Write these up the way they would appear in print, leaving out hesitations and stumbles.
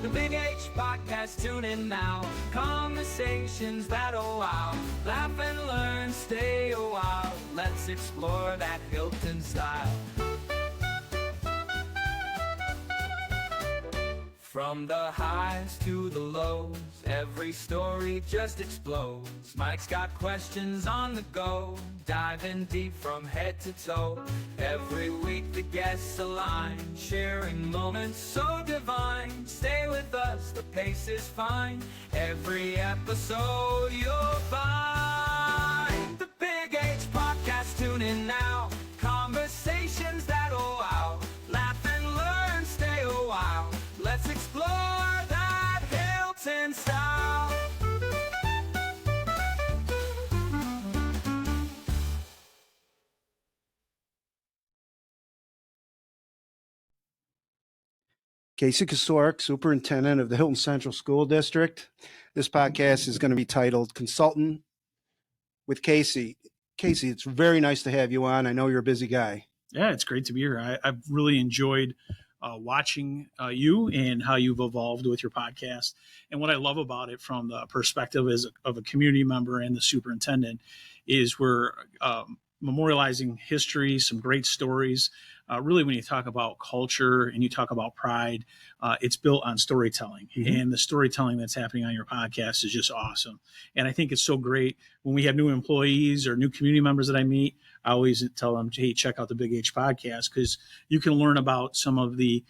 The Big H Podcast, tune in now. Conversations that'll wow. Laugh and learn, stay a while. Let's explore that Hilton style. From the highs to the lows, every story just explodes. Mike's got questions on the go, diving deep from head to toe. Every week the guests align, sharing moments so divine. Stay with us, the pace is fine. Every episode you'll find. The Big H Podcast, tune in now. Conversations that'll wow. Laugh and learn, stay a while. Let's explore that Hilton style. Kosiorek, Superintendent of the Hilton Central School District. This podcast is going to be titled Consultin with Casey. Casey, it's very nice to have you on. I know you're a busy guy. Yeah, it's great to be here. I've really enjoyed watching you and how you've evolved with your podcast. And what I love about it from the perspective of a community member and the superintendent is we're memorializing history, some great stories. Really, when you talk about culture and you talk about pride, it's built on storytelling. Mm-hmm. And the storytelling that's happening on your podcast is just awesome. And I think it's so great when we have new employees or new community members that I meet. I always tell them, hey, check out the Big H Podcast, because you can learn about some of the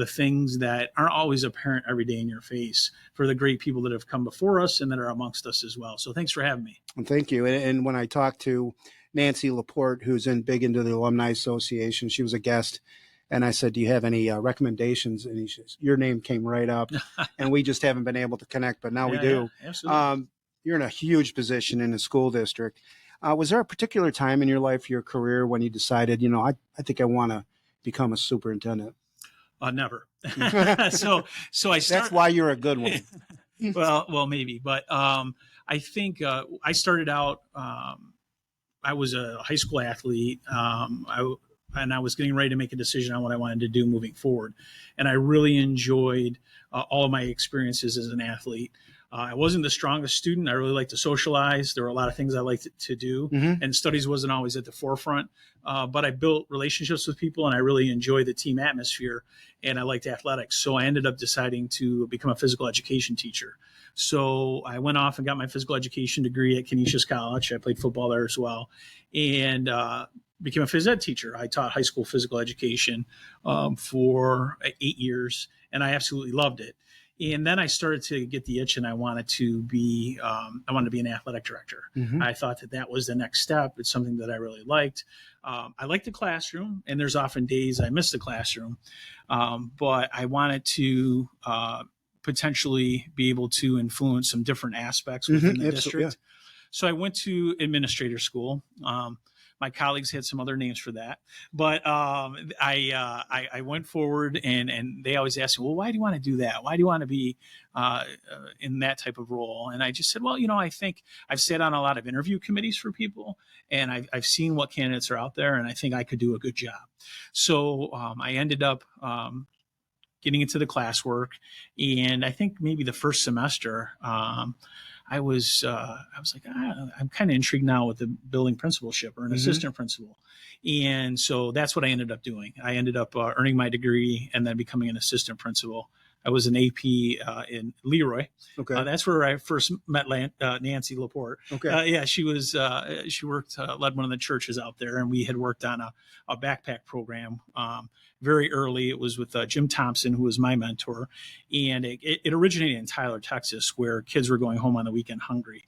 things that aren't always apparent every day in your face for the great people that have come before us and that are amongst us as well. So thanks for having me. And thank you. And when I talked to Nancy Laporte, who's big into the Alumni Association, she was a guest, and I said, do you have any recommendations? And your name came right up, and we just haven't been able to connect, but now we do. Yeah, absolutely. You're in a huge position in the school district. Was there a particular time in your life, your career, when you decided, I think I want to become a superintendent? Never. So I started. That's why you're a good one. well, maybe, but I think I started out. I was a high school athlete. And I was getting ready to make a decision on what I wanted to do moving forward. And I really enjoyed all of my experiences as an athlete. I wasn't the strongest student. I really liked to socialize. There were a lot of things I liked to do, mm-hmm. and studies wasn't always at the forefront. But I built relationships with people, and I really enjoyed the team atmosphere, and I liked athletics. So I ended up deciding to become a physical education teacher. So I went off and got my physical education degree at Canisius College. I played football there as well, and became a phys ed teacher. I taught high school physical education for 8 years, and I absolutely loved it. And then I started to get the itch, and I wanted to be an athletic director. Mm-hmm. I thought that was the next step. It's something that I really liked. I liked the classroom, and there's often days I miss the classroom, but I wanted to potentially be able to influence some different aspects within the district. Yeah. So I went to administrator school. My colleagues had some other names for that, but I went forward, and they always asked me, well, why do you want to do that? Why do you want to be in that type of role? And I just said, well, I think I've sat on a lot of interview committees for people, and I've seen what candidates are out there, and I think I could do a good job. So I ended up getting into the classwork, and I think maybe the first semester, I was like, I'm kind of intrigued now with the building principalship or an mm-hmm. assistant principal. And so that's what I ended up doing. I ended up earning my degree and then becoming an assistant principal. I was an AP in Leroy. Okay. That's where I first met Nancy Laporte. Okay. She was, she worked, led one of the churches out there, and we had worked on a backpack program very early. It was with Jim Thompson, who was my mentor. And it originated in Tyler, Texas, where kids were going home on the weekend hungry.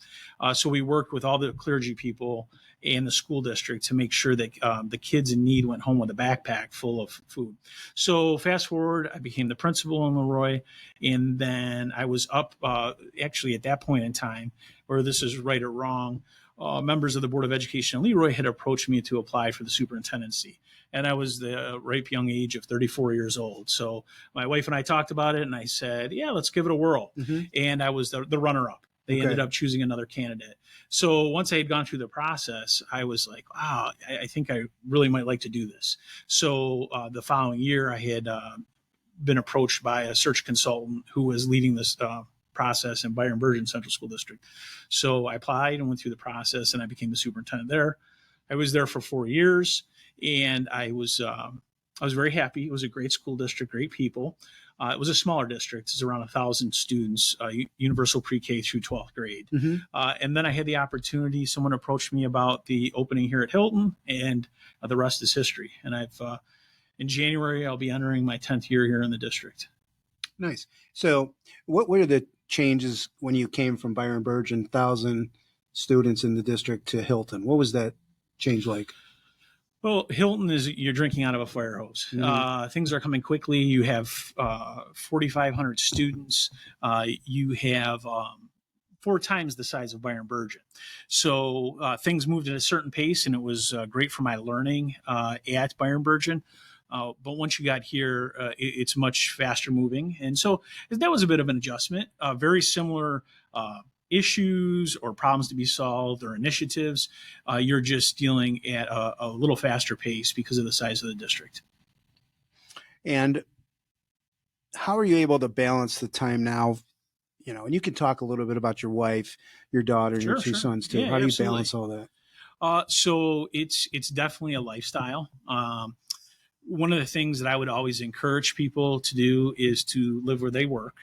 So we worked with all the clergy people and the school district to make sure that the kids in need went home with a backpack full of food. So fast forward, I became the principal in Leroy, and then I was up actually at that point in time, whether this is right or wrong, members of the Board of Education in Leroy had approached me to apply for the superintendency. And I was the ripe young age of 34 years old. So my wife and I talked about it, and I said, yeah, let's give it a whirl. Mm-hmm. And I was the runner-up. They ended up choosing another candidate. So once I had gone through the process, I was like, wow, I think I really might like to do this. So the following year, I had been approached by a search consultant who was leading this process in Byron Burgeon Central School District. So I applied and went through the process, and I became the superintendent there. I was there for 4 years, and I was very happy. It was a great school district, great people. It was a smaller district. It's around 1,000 students, universal pre-K through 12th grade. Mm-hmm. And then I had the opportunity, someone approached me about the opening here at Hilton, and the rest is history. And in January, I'll be entering my 10th year here in the district. Nice. So what were the changes when you came from Byron Burgeon, 1,000 students in the district, to Hilton? What was that change like? Well, Hilton is, you're drinking out of a fire hose. Mhm. Things are coming quickly. You have 4,500 students. You have 4 times the size of Byron Burgeon. So things moved at a certain pace, and it was great for my learning at Byron Burgeon. But once you got here, it's much faster moving. And so that was a bit of an adjustment. Very similar issues or problems to be solved or initiatives. You're just dealing at a little faster pace because of the size of the district. And how are you able to balance the time now? And you can talk a little bit about your wife, your daughter, and your two sons too. Yeah, how do you absolutely balance all that? So it's definitely a lifestyle. One of the things that I would always encourage people to do is to live where they work.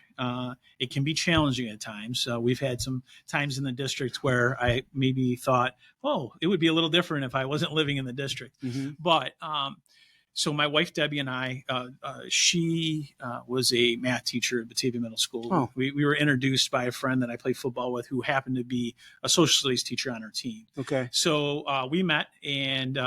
It can be challenging at times. We've had some times in the district where I maybe thought, oh, it would be a little different if I wasn't living in the district. Mm-hmm. But so my wife, Debbie, and I, she was a math teacher at Batavia Middle School. Oh. We were introduced by a friend that I played football with who happened to be a social studies teacher on our team. Okay. So we met, and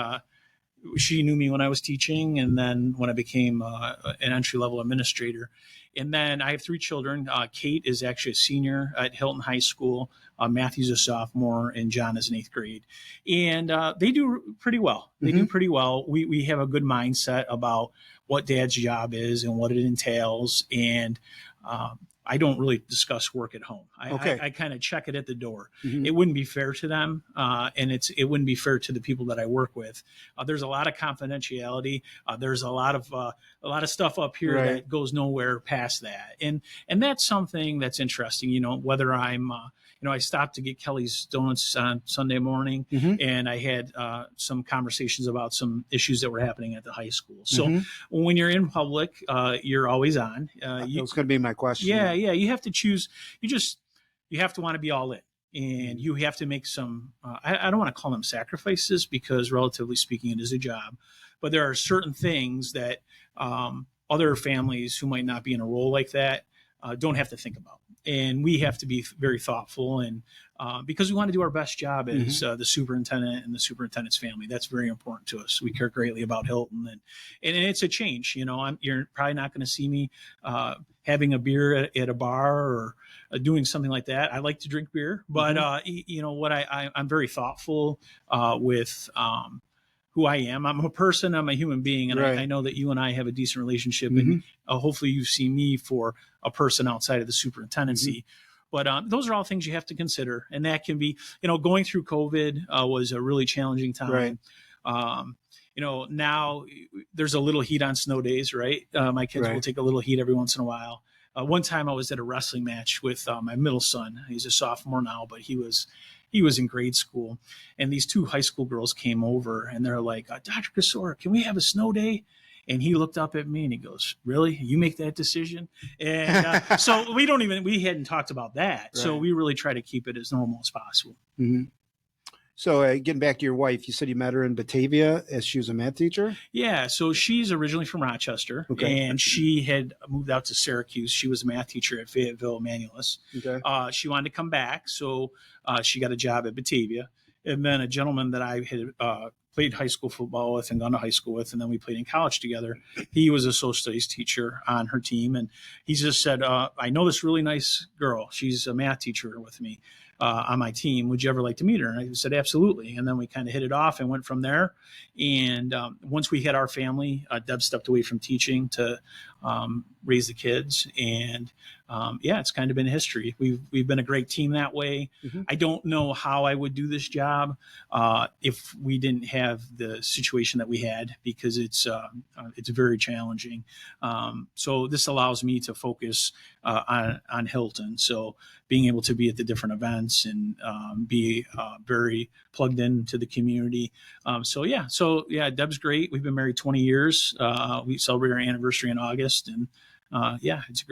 she knew me when I was teaching, and then when I became an entry-level administrator. And then I have 3 children. Kate is actually a senior at Hilton High School. Matthew's a sophomore, and John is in 8th grade. And they do pretty well. They do pretty well. We have a good mindset about what Dad's job is and what it entails. And I don't really discuss work at home. I kind of check it at the door. Mm-hmm. It wouldn't be fair to them, and it wouldn't be fair to the people that I work with. There's a lot of confidentiality. There's a lot of stuff up here that goes nowhere past that, and that's something that's interesting. Whether I'm I stopped to get Kelly's Donuts on Sunday morning, and I had some conversations about some issues that were happening at the high school. So when you're in public, you're always on. That was going to be my question. Yeah. You have to choose. You have to want to be all in, and you have to make some, I don't want to call them sacrifices, because relatively speaking, it is a job, but there are certain things that other families who might not be in a role like that don't have to think about. And we have to be very thoughtful, and because we want to do our best job as the superintendent and the superintendent's family. That's very important to us. We care greatly about Hilton, and it's a change. You're probably not going to see me having a beer at a bar or doing something like that. I like to drink beer, but I'm very thoughtful with who I am. I'm a person, I'm a human being, and I know that you and I have a decent relationship, and hopefully you see me for a person outside of the superintendency. But those are all things you have to consider, and that can be, going through COVID was a really challenging time. Now there's a little heat on snow days, right? My kids will take a little heat every once in a while. One time I was at a wrestling match with my middle son. He's a sophomore now, but he was in grade school, and these 2 high school girls came over, and they're like, Dr. Kosiorek, can we have a snow day? And he looked up at me and he goes, really? You make that decision? And so we hadn't talked about that. So we really try to keep it as normal as possible. Mm-hmm. So getting back to your wife, you said you met her in Batavia as she was a math teacher? Yeah. So she's originally from Rochester, and she had moved out to Syracuse. She was a math teacher at Fayetteville Manulus. Okay. She wanted to come back, so she got a job at Batavia. And then a gentleman that I had played high school football with and gone to high school with, and then we played in college together. He was a social studies teacher on her team, and he just said, I know this really nice girl. She's a math teacher with me on my team. Would you ever like to meet her? And I said, absolutely. And then we kind of hit it off and went from there. And once we had our family, Deb stepped away from teaching to raise the kids. And yeah, it's kind of been history. We've been a great team that way. Mhm. I don't know how I would do this job if we didn't have the situation that we had, because it's very challenging. So this allows me to focus on Hilton. So being able to be at the different events and be very plugged into the community. So yeah, Deb's great. We've been married 20 years. We celebrate our anniversary in August, and yeah, it's a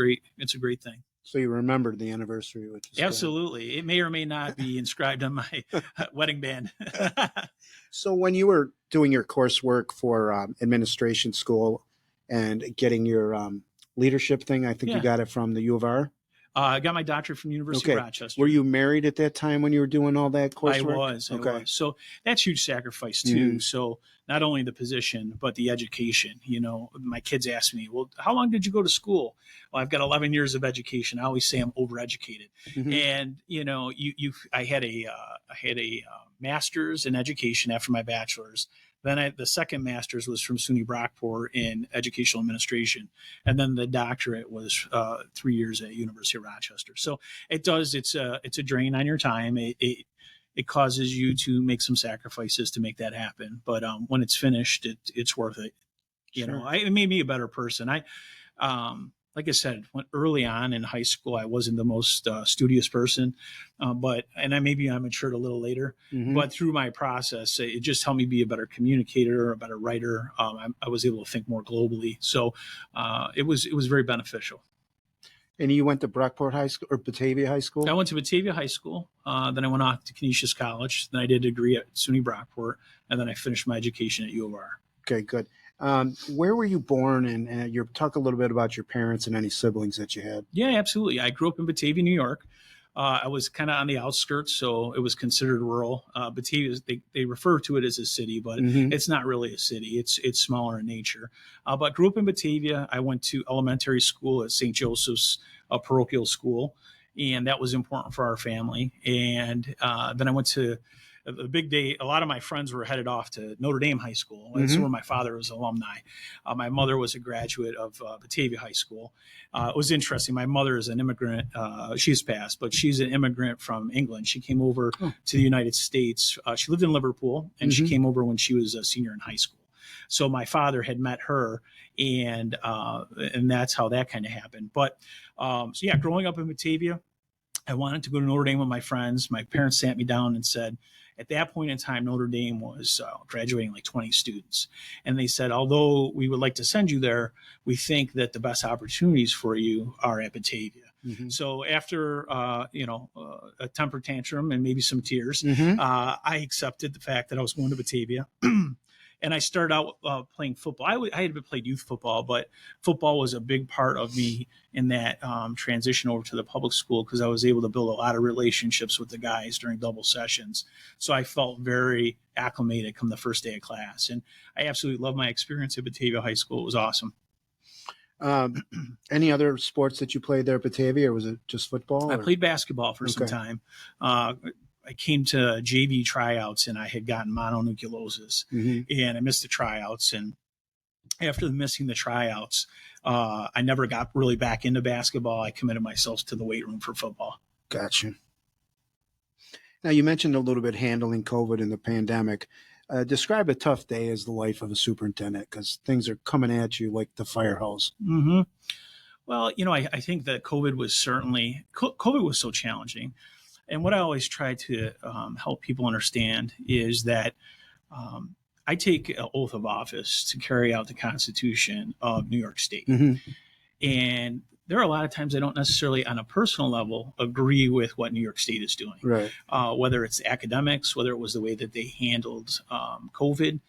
great thing. So you remembered the anniversary, which is good. Absolutely. It may or may not be inscribed on my wedding band. So when you were doing your coursework for administration school and getting your leadership thing, I think you Yeah. got it from the U of R. I got my doctorate from the University Okay. of Rochester. Were you married at that time when you were doing all that coursework? I Okay. was. So that's huge sacrifice too. Mhm. So not only the position, but the education. You know, my kids ask me, well, how long did you go to school? Well, I've got 11 years of education. I always say I'm overeducated. Mhm. And, you know, I had a master's in education after my bachelor's. Then the second master's was from SUNY Brockport in educational administration. And then the doctorate was 3 years at University of Rochester. So it's a drain on your time. It causes you to make some sacrifices to make that happen. But when it's finished, it's worth it. You know, it made me a better person. Like I said, early on in high school, I wasn't the most studious person, and maybe I matured a little later. Mhm. But through my process, it just helped me be a better communicator, a better writer. I was able to think more globally, so it was very beneficial. And you went to Brockport High School or Batavia High School? I went to Batavia High School, then I went off to Canisius College, then I did a degree at SUNY Brockport, and then I finished my education at U of R. Okay, good. Where were you born? And you talk a little bit about your parents and any siblings that you had. Yeah, absolutely. I grew up in Batavia, New York. I was kind of on the outskirts, so it was considered rural. Batavia, they refer to it as a city, but Mhm. it's not really a city. It's smaller in nature. But grew up in Batavia. I went to elementary school at St. Joseph's parochial school, and that was important for our family. And then I went to a big day. A lot of my friends were headed off to Notre Dame High School. That's Mhm. where my father was alumni. My mother was a graduate of Batavia High School. It was interesting. My mother is an immigrant. She's passed, but she's an immigrant from England. She came over to the United States. She lived in Liverpool, and she Mhm. came over when she was a senior in high school. So my father had met her, and that's how that kind of happened. But so yeah, growing up in Batavia, I wanted to go to Notre Dame with my friends. My parents sat me down and said, at that point in time, Notre Dame was graduating like 20 students. And they said, although we would like to send you there, we think that the best opportunities for you are at Batavia. Mhm. So after, a temper tantrum and maybe some tears, Mhm. I accepted the fact that I was going to Batavia. And I started out playing football. I had played youth football, but football was a big part of me in that transition over to the public school, because I was able to build a lot of relationships with the guys during double sessions. So I felt very acclimated come the first day of class. And I absolutely loved my experience at Batavia High School. It was awesome. Any other sports that you played there at Batavia, or was it just football? I or- played basketball for some Okay. time. I came to JV tryouts, and I had gotten mononucleosis, Mhm. and I missed the tryouts. And after missing the tryouts, I never got really back into basketball. I committed myself to the weight room for football. Gotcha. Now, you mentioned a little bit handling COVID and the pandemic. Describe a tough day as the life of a superintendent, because things are coming at you like the fire hose. Mm-hmm. Well, I think that COVID was so challenging. And what I always try to help people understand is that I take an oath of office to carry out the Constitution of New York State. Mhm. And there are a lot of times I don't necessarily, on a personal level, agree with what New York State is doing, Right. whether it's academics, whether it was the way that they handled COVID.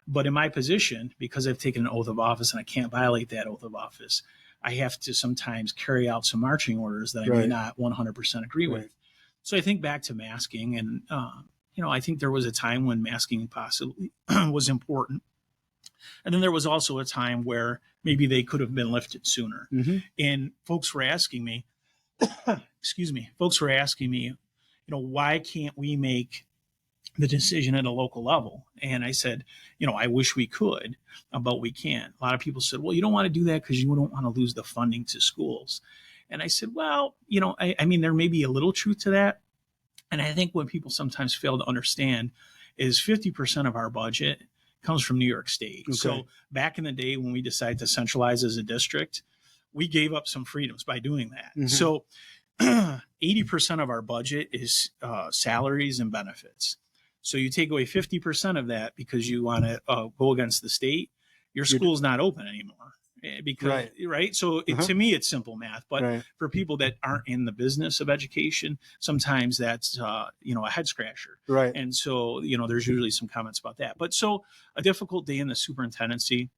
But in my position, because I've taken an oath of office and I can't violate that oath of office, I have to sometimes carry out some marching orders that I may Right. not 100% agree Right. with. So I think back to masking, and I think there was a time when masking possibly was important, and then there was also a time where maybe they could have been lifted sooner. Mhm. And folks were asking me, why can't we make the decision at a local level? And I said, I wish we could, but we can't. A lot of people said, well, you don't want to do that because you don't want to lose the funding to schools. And I said, well, I mean, there may be a little truth to that. And I think what people sometimes fail to understand is 50% of our budget comes from New York State. Okay. So back in the day when we decided to centralize as a district, we gave up some freedoms by doing that. Mhm. So 80% of our budget is salaries and benefits. So you take away 50% of that because you want to go against the state, your school's not open anymore. Because right. So to me, it's simple math, but for people that aren't in the business of education, sometimes that's a head scratcher. Right. And so there's usually some comments about that. But so a difficult day in the superintendency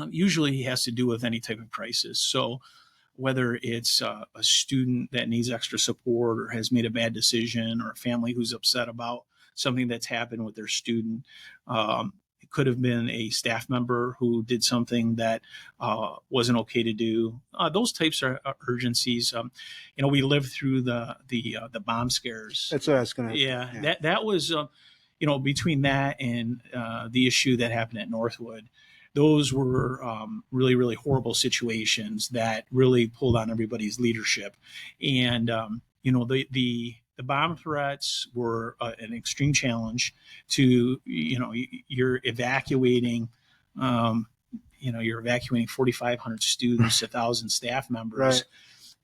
usually has to do with any type of crisis. So whether it's a student that needs extra support or has made a bad decision, or a family who's upset about something that's happened with their student. It could have been a staff member who did something that wasn't okay to do. Those types of urgencies. We lived through the bomb scares. That's what I was going to. Yeah, that was between that and the issue that happened at Northwood. Those were really, really horrible situations that really pulled on everybody's leadership. And, the bomb threats were an extreme challenge to, you're evacuating, you're evacuating 4,500 students, 1,000 staff members,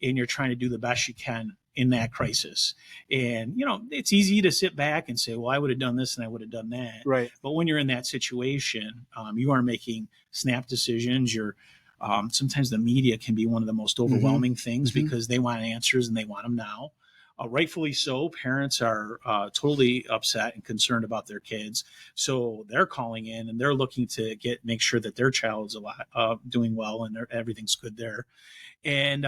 and you're trying to do the best you can in that crisis. And, it's easy to sit back and say, well, I would have done this and I would have done that. Right. But when you're in that situation, you are making snap decisions. You're sometimes the media can be one of the most overwhelming things because they want answers and they want them now. Rightfully so. Parents are totally upset and concerned about their kids. So they're calling in and they're looking to make sure that their child's doing well and everything's good there. And,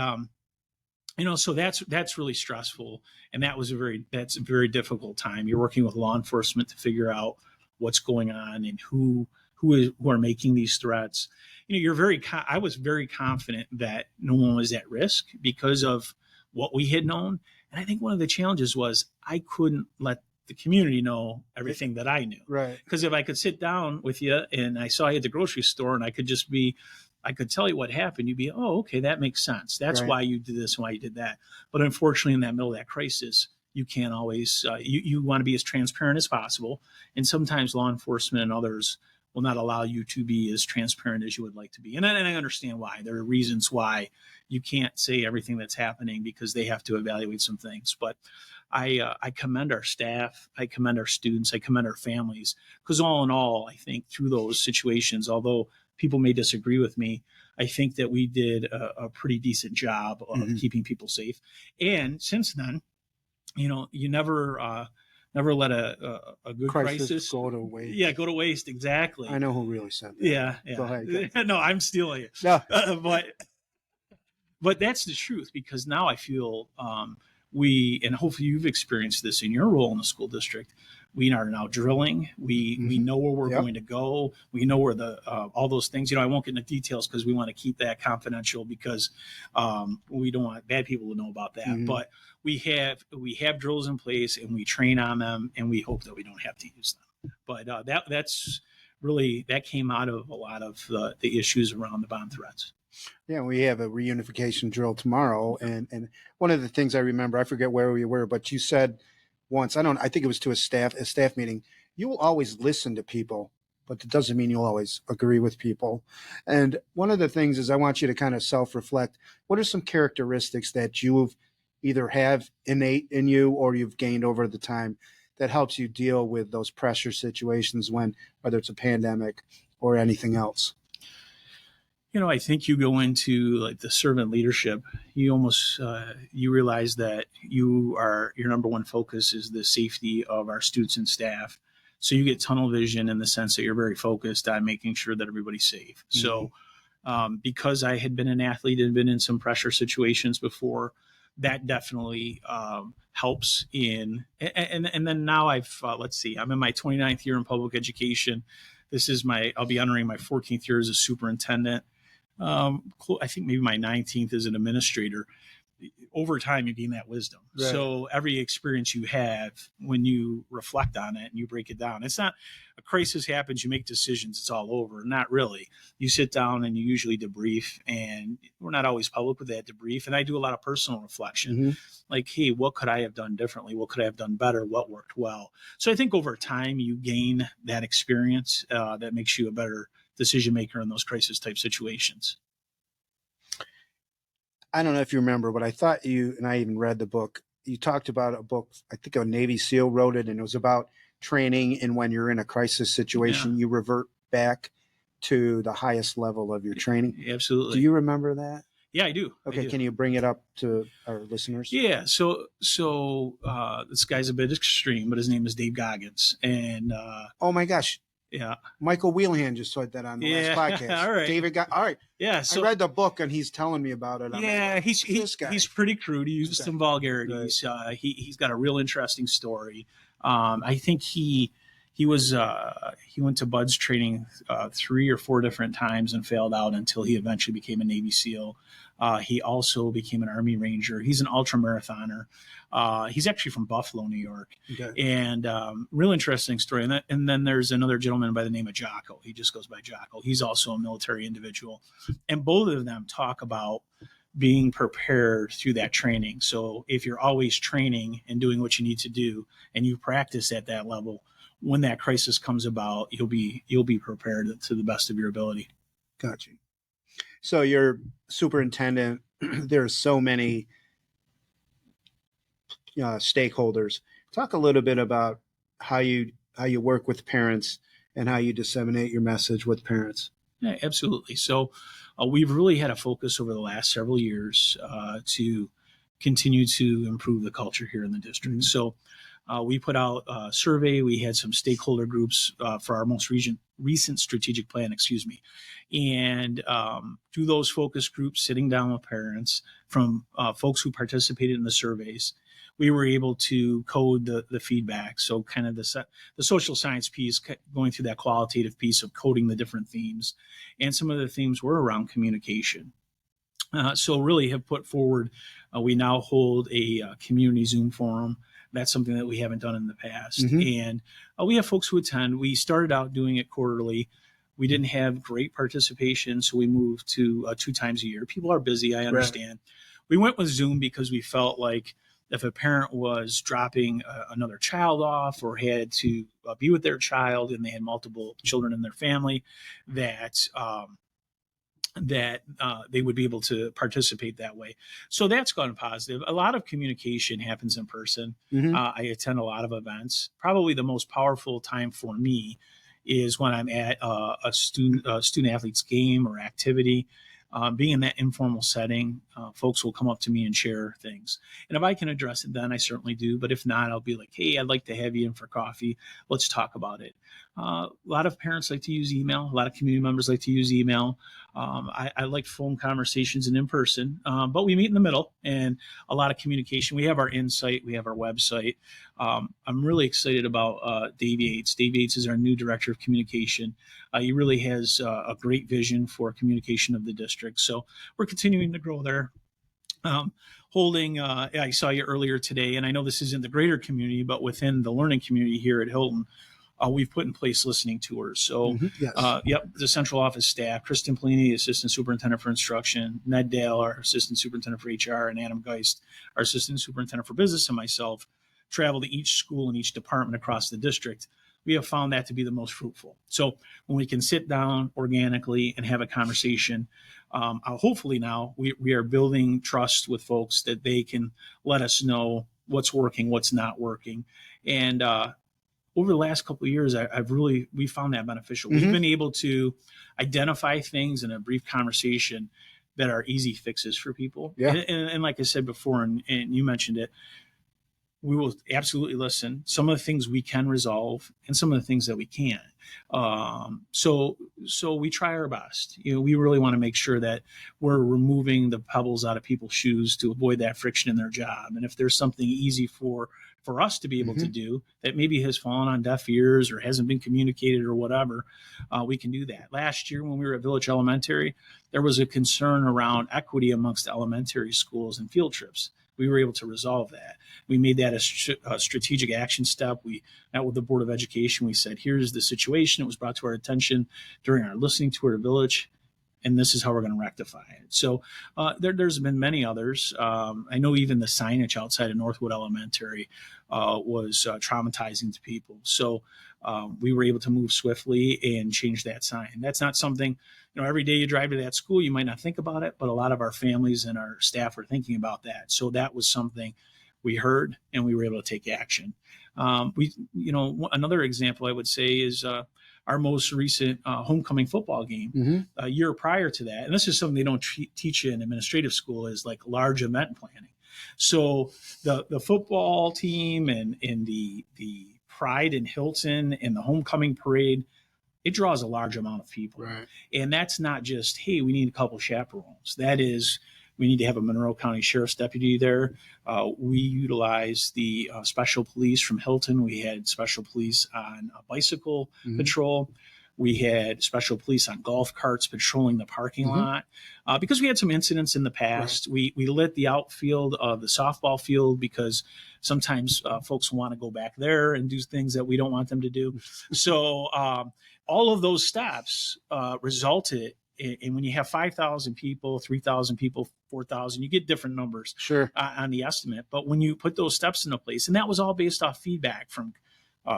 so that's really stressful. And that's a very difficult time. You're working with law enforcement to figure out what's going on and who are making these threats. I was very confident that no one was at risk because of what we had known. And I think one of the challenges was I couldn't let the community know everything that I knew. Right. Because if I could sit down with you and I saw you at the grocery store and I could tell you what happened, you'd be, oh, okay, that makes sense. That's why you did this and why you did that. But unfortunately, in that middle of that crisis, you can't always, you want to be as transparent as possible. And sometimes law enforcement and others will not allow you to be as transparent as you would like to be. And I understand why. There are reasons why you can't say everything that's happening because they have to evaluate some things. But I commend our staff. I commend our students. I commend our families. Because all in all, I think through those situations, although people may disagree with me, I think that we did a pretty decent job of keeping people safe. And since then, you never let a good crisis go to waste. Yeah, go to waste. Exactly. I know who really said that. Yeah. Go ahead. No, I'm stealing it. No. But that's the truth, because now I feel and hopefully you've experienced this in your role in the school district. We are now drilling. We know where we're going to go. We know where all those things. I won't get into details because we want to keep that confidential because we don't want bad people to know about that. But we have drills in place and we train on them, and we hope that we don't have to use them. But that came out of a lot of the issues around the bomb threats. Yeah, we have a reunification drill tomorrow, and one of the things I remember, I forget where we were, but you said once, I think it was to a staff meeting, you will always listen to people, but it doesn't mean you'll always agree with people. And one of the things is I want you to kind of self-reflect. What are some characteristics that you've either have innate in you or you've gained over the time that helps you deal with those pressure situations whether it's a pandemic or anything else? I think you go into like the servant leadership, you almost, you realize that your number one focus is the safety of our students and staff. So you get tunnel vision in the sense that you're very focused on making sure that everybody's safe. So because I had been an athlete and been in some pressure situations before, that definitely helps and then now I'm in my 29th year in public education. I'll be entering my 14th year as a superintendent. I think maybe my 19th as an administrator. over time you gain that wisdom. Right. So every experience you have, when you reflect on it and you break it down, it's not a crisis happens, you make decisions, it's all over. Not really. You sit down and you usually debrief, and we're not always public with that debrief. And I do a lot of personal reflection, Mm-hmm. like, hey, what could I have done differently? What could I have done better? What worked well? So I think over time you gain that experience that makes you a better decision maker in those crisis type situations. I don't know if you remember, but I thought you, and I even read the book, you talked about a book, I think a Navy SEAL wrote it, and it was about training. And when you're in a crisis situation, you revert back to the highest level of your training. Absolutely. Do you remember that? Yeah, I do. Okay. I do. Can you bring it up to our listeners? Yeah. So this guy's a bit extreme, but his name is Dave Goggins. And Oh my gosh. yeah. Michael Wheelhan just said that on the last podcast. All right. David got, all right. Yeah. So I read the book and he's telling me about it. yeah, he's pretty crude. He uses some vulgarities. Right. He's got a real interesting story. I think he went to Bud's training 3 or 4 different times and failed out until he eventually became a Navy SEAL. He also became an Army Ranger. He's an ultra marathoner. He's actually from Buffalo, New York. Okay. And real interesting story. And then there's another gentleman by the name of Jocko. He just goes by Jocko. He's also a military individual. And both of them talk about being prepared through that training. So if you're always training and doing what you need to do, and you practice at that level, when that crisis comes about, you'll be prepared to the best of your ability. Gotcha. So you're superintendent. There's so many stakeholders. Talk a little bit about how you work with parents and how you disseminate your message with parents. Yeah, absolutely. So we've really had a focus over the last several years to continue to improve the culture here in the district. Mm-hmm. So we put out a survey. We had some stakeholder groups for our most recent strategic plan, and through those focus groups, sitting down with parents from folks who participated in the surveys, we were able to code the feedback. So kind of the social science piece, going through that qualitative piece of coding the different themes. And some of the themes were around communication. So really have put forward, we now hold a community Zoom forum. That's something that we haven't done in the past. Mm-hmm. And we have folks who attend. We started out doing it quarterly. We didn't have great participation, so we moved to 2 times a year. People are busy, I understand. Right. We went with Zoom because we felt like if a parent was dropping another child off or had to be with their child and they had multiple children in their family, that they would be able to participate that way. So that's gone positive. A lot of communication happens in person. Mm-hmm. I attend a lot of events. Probably the most powerful time for me is when I'm at a student athlete's game or activity. Being in that informal setting, folks will come up to me and share things. And if I can address it, then I certainly do. But if not, I'll be like, hey, I'd like to have you in for coffee. Let's talk about it. A lot of parents like to use email. A lot of community members like to use email. I like phone conversations and in person, but we meet in the middle and a lot of communication. We have our Insight. We have our website. I'm really excited about Dave Yates. Dave Yates is our new director of communication. He really has a great vision for communication of the district. So we're continuing to grow there. I saw you earlier today, and I know this isn't the greater community, but within the learning community here at Hilton, we've put in place listening tours. So, mm-hmm. Yes. The central office staff, Kristen Plini, Assistant Superintendent for Instruction, Ned Dale, our Assistant Superintendent for HR, and Adam Geist, our Assistant Superintendent for Business, and myself, travel to each school and each department across the district. We have found that to be the most fruitful. So when we can sit down organically and have a conversation, hopefully now we are building trust with folks that they can let us know what's working, what's not working. And over the last couple of years, we found that beneficial. Mm-hmm. We've been able to identify things in a brief conversation that are easy fixes for people. Yeah. And like I said before, and you mentioned it, we will absolutely listen. Some of the things we can resolve, and some of the things that we can't. So we try our best. We really want to make sure that we're removing the pebbles out of people's shoes to avoid that friction in their job. And if there's something easy for us to be able to do that maybe has fallen on deaf ears or hasn't been communicated or whatever, we can do that. Last year when we were at Village Elementary, there was a concern around equity amongst elementary schools and field trips. We were able to resolve that. We made that a strategic action step. We met with the Board of Education. We said, here's the situation. It was brought to our attention during our listening tour to Village, and this is how we're going to rectify it. So there's been many others. I know even the signage outside of Northwood Elementary was traumatizing to people. So we were able to move swiftly and change that sign. That's not something, every day you drive to that school, you might not think about it, but a lot of our families and our staff are thinking about that. So that was something we heard, and we were able to take action. Another example I would say is our most recent homecoming football game. A year prior to that, and this is something they don't teach you in administrative school, is like large event planning. So the football team and the Pride in Hilton and the homecoming parade, it draws a large amount of people. Right. And that's not just, hey, we need a couple chaperones. That is, we need to have a Monroe County Sheriff's deputy there. We utilize the special police from Hilton. We had special police on a bicycle patrol. We had special police on golf carts patrolling the parking lot because we had some incidents in the past. Right. We lit the outfield of the softball field because sometimes folks want to go back there and do things that we don't want them to do. So all of those steps resulted in when you have 5,000 people, 3,000 people, 4,000, you get different numbers on the estimate. But when you put those steps into place, and that was all based off feedback from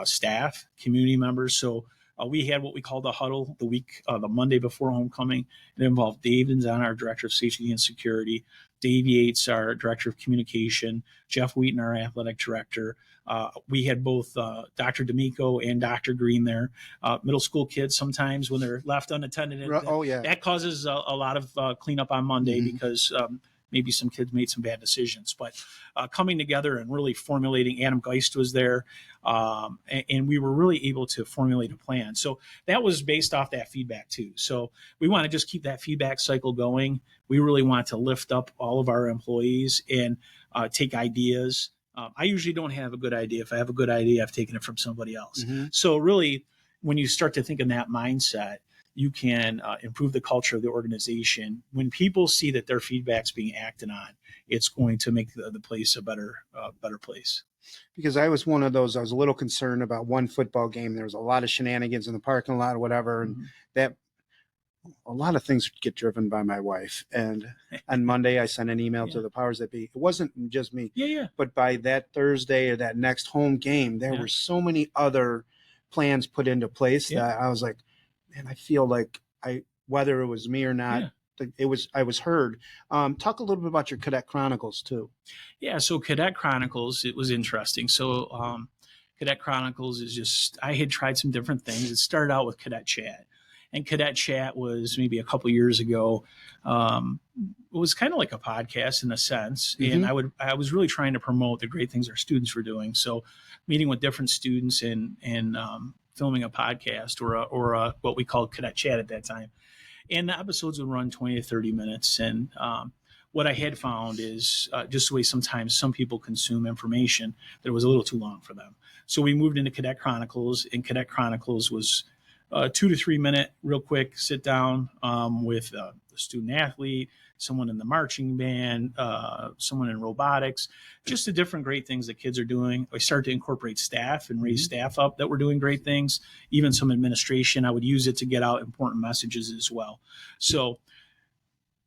staff, community members. So we had what we call the huddle the Monday before homecoming. It involved Dave Denzon, our director of safety and security, Dave Yates, our director of communication, Jeff Wheaton, our athletic director. We had both Dr. D'Amico and Dr. Green there. Middle school kids, sometimes when they're left unattended, that causes a lot of cleanup on Monday because maybe some kids made some bad decisions. But coming together and really formulating, Adam Geist was there, and we were really able to formulate a plan. So that was based off that feedback too. So we want to just keep that feedback cycle going. We really want to lift up all of our employees and take ideas. I usually don't have a good idea. If I have a good idea, I've taken it from somebody else. So really, when you start to think in that mindset, you can improve the culture of the organization. When people see that their feedback's being acted on, it's going to make the place a better place. Because I was one of those, I was a little concerned about one football game. There was a lot of shenanigans in the parking lot or whatever. And that a lot of things get driven by my wife. And on Monday, I sent an email to the powers that be. It wasn't just me. But by that Thursday or that next home game, there were so many other plans put into place that I was like, man, I feel like whether it was me or not, I was heard. Talk a little bit about your Cadet Chronicles too. Yeah. So Cadet Chronicles, it was interesting. So Cadet Chronicles is just, I had tried some different things. It started out with Cadet Chat. And Cadet Chat was maybe a couple years ago. It was kind of like a podcast in a sense. And I was really trying to promote the great things our students were doing. So meeting with different students and filming a podcast or what we called Cadet Chat at that time. And the episodes would run 20 to 30 minutes. And what I had found is just the way sometimes some people consume information, that it was a little too long for them. So we moved into Cadet Chronicles, and Cadet Chronicles was 2 to 3 minute, real quick sit down with the student athlete, someone in the marching band, someone in robotics, just the different great things that kids are doing. I started to incorporate staff and raise staff up that were doing great things, even some administration. I would use it to get out important messages as well. So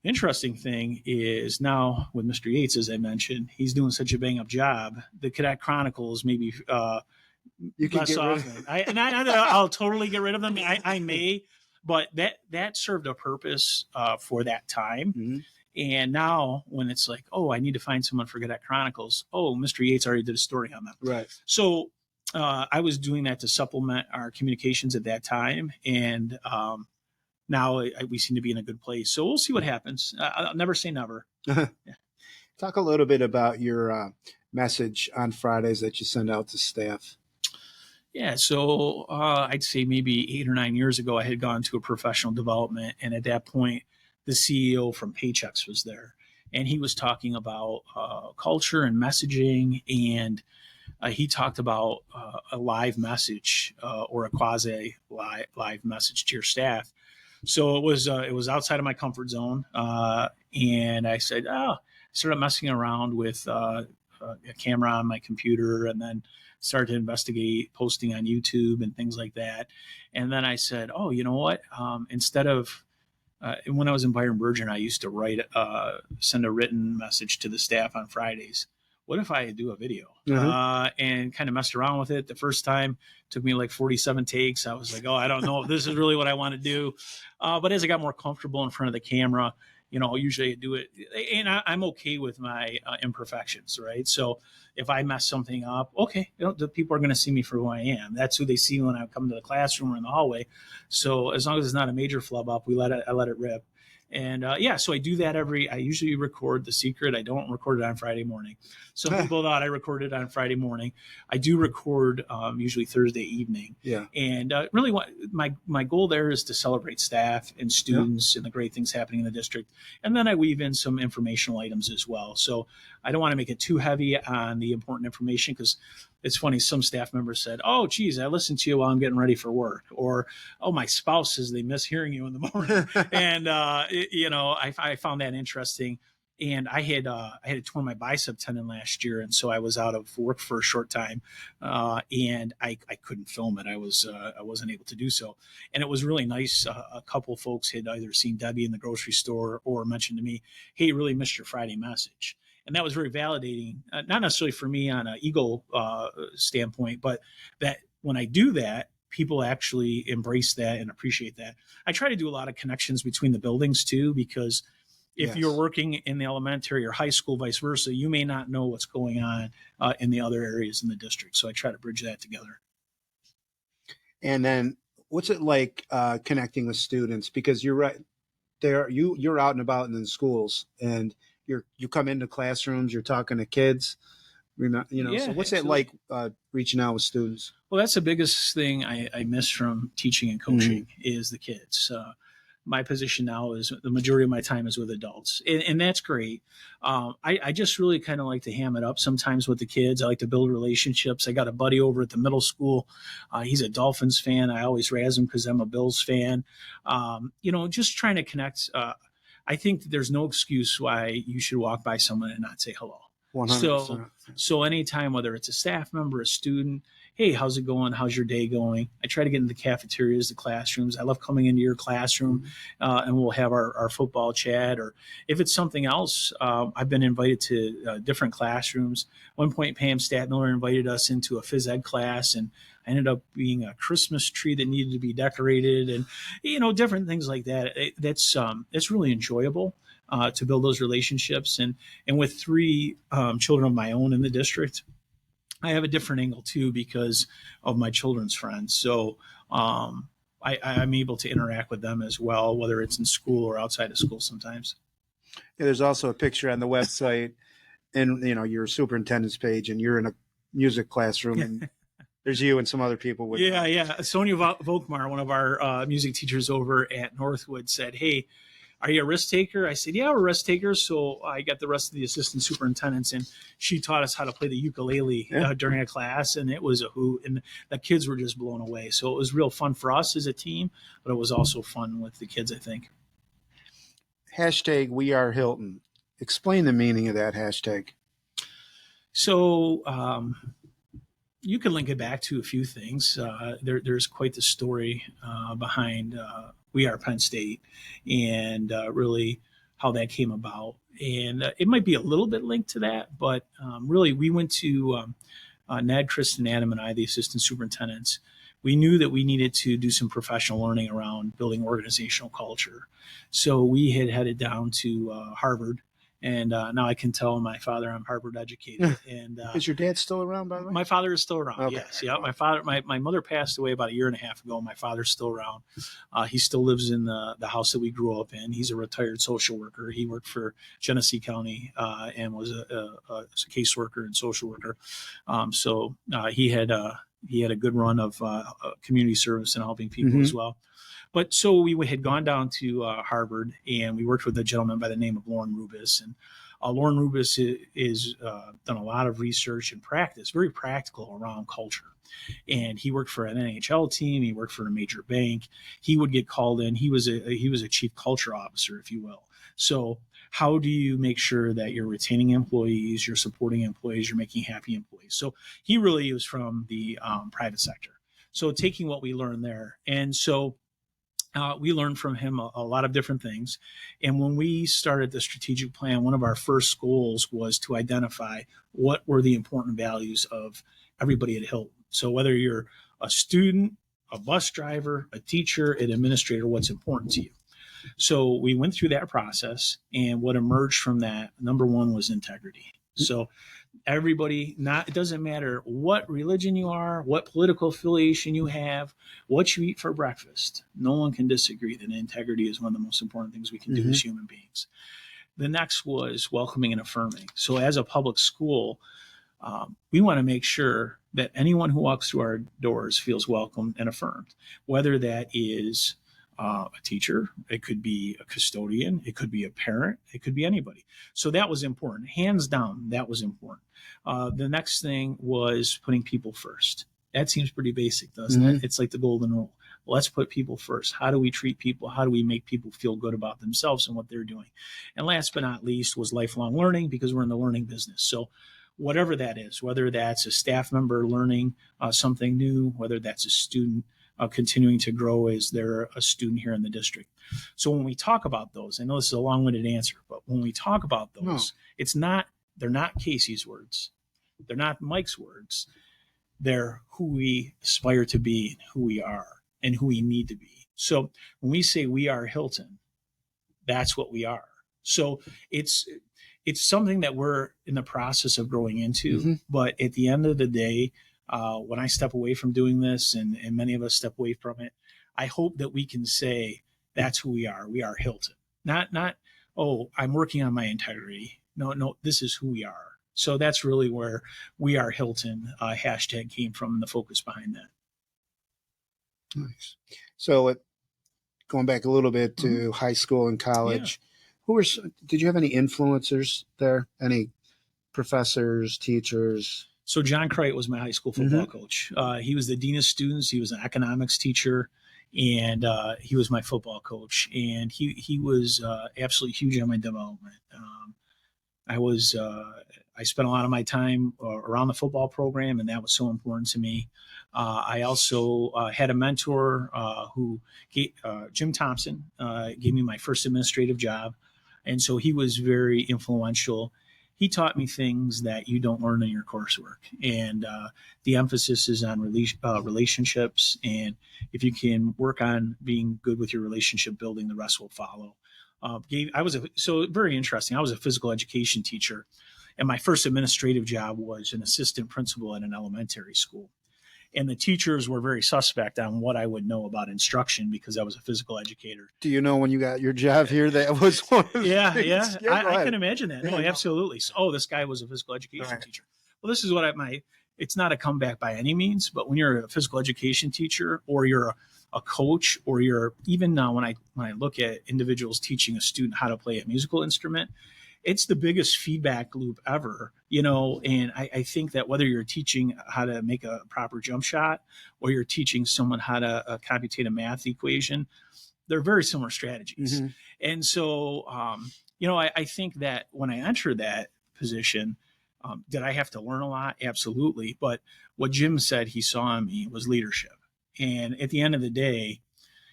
interesting thing is now with Mr. Yates, as I mentioned, he's doing such a bang up job. The Cadet Chronicles maybe you can get rid of them. I'll totally get rid of them. I may, but that served a purpose for that time. And now when it's like, oh, I need to find someone for Cadet Chronicles. Oh, Mr. Yates already did a story on them. Right. So I was doing that to supplement our communications at that time. And now we seem to be in a good place. So we'll see what happens. I'll never say never. Talk a little bit about your message on Fridays that you send out to staff. Yeah, so I'd say maybe 8 or 9 years ago, I had gone to a professional development, and at that point, the CEO from Paychex was there, and he was talking about culture and messaging, and he talked about a live message or a quasi live message to your staff. So it was outside of my comfort zone, and I said, oh, I started messing around with a camera on my computer, and then started to investigate posting on YouTube and things like that. And then I said, oh, you know what? Instead of when I was in Byron Virgin, I used to send a written message to the staff on Fridays. What if I do a video and kind of messed around with it? The first time it took me like 47 takes. I was like, oh, I don't know if this is really what I want to do. But as I got more comfortable in front of the camera, usually I do it, and I'm okay with my imperfections, right? So if I mess something up, okay, the people are going to see me for who I am. That's who they see when I come to the classroom or in the hallway. So as long as it's not a major flub up, I let it rip. And so I do that I usually record The Secret. I don't record it on Friday morning. Some people thought I recorded it on Friday morning. I do record usually Thursday evening. Yeah. And really my goal there is to celebrate staff and students and the great things happening in the district. And then I weave in some informational items as well. So I don't want to make it too heavy on the important information, because it's funny, some staff members said, oh, geez, I listened to you while I'm getting ready for work. Or, oh, my spouse says they miss hearing you in the morning. And, I found that interesting. And I had torn my bicep tendon last year, and so I was out of work for a short time, and I couldn't film it. I wasn't able to do so, and it was really nice. A couple folks had either seen Debbie in the grocery store or mentioned to me, "Hey, you really missed your Friday message." And that was very validating, not necessarily for me on an ego standpoint, but that when I do that, people actually embrace that and appreciate that. I try to do a lot of connections between the buildings too, because if you're working in the elementary or high school, vice versa, you may not know what's going on in the other areas in the district. So I try to bridge that together. And then what's it like connecting with students? Because you're right there, you're out and about in the schools, and you come into classrooms, you're talking to kids, so what's it like reaching out with students? Well, that's the biggest thing I miss from teaching and coaching is the kids. My position now is the majority of my time is with adults, and that's great. I just really kind of like to ham it up sometimes with the kids. I like to build relationships. I got a buddy over at the middle school. He's a Dolphins fan. I always razz him because I'm a Bills fan. Just trying to connect. I think that there's no excuse why you should walk by someone and not say hello. 100%. So anytime, whether it's a staff member, a student, hey, how's it going? How's your day going? I try to get into the cafeterias, the classrooms. I love coming into your classroom, and we'll have our football chat. Or if it's something else, I've been invited to different classrooms. One point, Pam Statmiller invited us into a phys ed class, and I ended up being a Christmas tree that needed to be decorated, and different things like that. It's really enjoyable to build those relationships. And with three children of my own in the district, I have a different angle too because of my children's friends. So I'm able to interact with them as well, whether it's in school or outside of school sometimes. Yeah, there's also a picture on the website and your superintendent's page, and you're in a music classroom, and there's you and some other people. With Sonia Volkmar, one of our music teachers over at Northwood, said, "Hey, are you a risk taker?" I said, "Yeah, we're risk takers." So I got the rest of the assistant superintendents, and she taught us how to play the ukulele during a class, and it was a hoot, and the kids were just blown away. So it was real fun for us as a team, but it was also fun with the kids, I think. Hashtag We Are Hilton. Explain the meaning of that hashtag. So you can link it back to a few things. There's quite the story behind We Are Penn State, and really how that came about. And it might be a little bit linked to that, but really we went to Ned, Kristen, Adam, and I, the assistant superintendents. We knew that we needed to do some professional learning around building organizational culture. So we had headed down to Harvard And now I can tell my father I'm Harvard educated. And Is your dad still around, by the way? my father is still around. Okay. Yes. Yeah. My mother passed away about a year and a half ago. My father's still around. He still lives in the house that we grew up in. He's a retired social worker. He worked for Genesee County and was a caseworker and social worker. So he had a good run of community service and helping people as well. But so we had gone down to Harvard, and we worked with a gentleman by the name of Lauren Rubis. And Lauren Rubis is done a lot of research and practice, very practical around culture. And he worked for an NHL team. He worked for a major bank. He would get called in. He was a chief culture officer, if you will. So how do you make sure that you're retaining employees, you're supporting employees, you're making happy employees? So he really was from the private sector. So taking what we learned there. And so we learned from him a lot of different things. And when we started the strategic plan, one of our first goals was to identify what were the important values of everybody at Hilton. So whether you're a student, a bus driver, a teacher, an administrator, what's important to you. So we went through that process, and what emerged from that, number one, was integrity. So everybody, it doesn't matter what religion you are, what political affiliation you have, what you eat for breakfast. No one can disagree that integrity is one of the most important things we can do as human beings. The next was welcoming and affirming. So as a public school, we want to make sure that anyone who walks through our doors feels welcomed and affirmed, whether that is a teacher, it could be a custodian, it could be a parent, it could be anybody. So that was important. Hands down, that was important. The next thing was putting people first. That seems pretty basic, doesn't it? It's like the golden rule. Let's put people first. How do we treat people? How do we make people feel good about themselves and what they're doing? And last but not least was lifelong learning, because we're in the learning business. So whatever that is, whether that's a staff member learning something new, whether that's a student continuing to grow as they're a student here in the district. So when we talk about those, I know this is a long-winded answer, but when we talk about those, they're not Casey's words. They're not Mike's words. They're who we aspire to be and who we are and who we need to be. So when we say we are Hilton, that's what we are. So it's something that we're in the process of growing into, but at the end of the day, when I step away from doing this, and many of us step away from it, I hope that we can say that's who we are. We are Hilton. Not, oh, I'm working on my integrity. No, this is who we are. So that's really where we are Hilton hashtag came from, and the focus behind that. Nice. So going back a little bit to high school and college, did you have any influencers there? Any professors, teachers? So John Crite was my high school football coach. He was the dean of students. He was an economics teacher, and he was my football coach. And he was absolutely huge on my development. I spent a lot of my time around the football program, and that was so important to me. I also had a mentor Jim Thompson, gave me my first administrative job. And so he was very influential. He taught me things that you don't learn in your coursework. And the emphasis is on relationships. And if you can work on being good with your relationship building, the rest will follow. So very interesting. I was a physical education teacher, and my first administrative job was an assistant principal at an elementary school. And the teachers were very suspect on what I would know about instruction, because I was a physical educator. Do you know when you got your job here that was one of Yeah. I can imagine that. No, absolutely. So, this guy was a physical education teacher. Well, this is what it's not a comeback by any means, but when you're a physical education teacher, or you're a coach, or you're even now when I look at individuals teaching a student how to play a musical instrument, it's the biggest feedback loop ever, and I think that whether you're teaching how to make a proper jump shot, or you're teaching someone how to computate a math equation, they're very similar strategies. And so, I think that when I entered that position, did I have to learn a lot? Absolutely. But what Jim said he saw in me was leadership. And at the end of the day,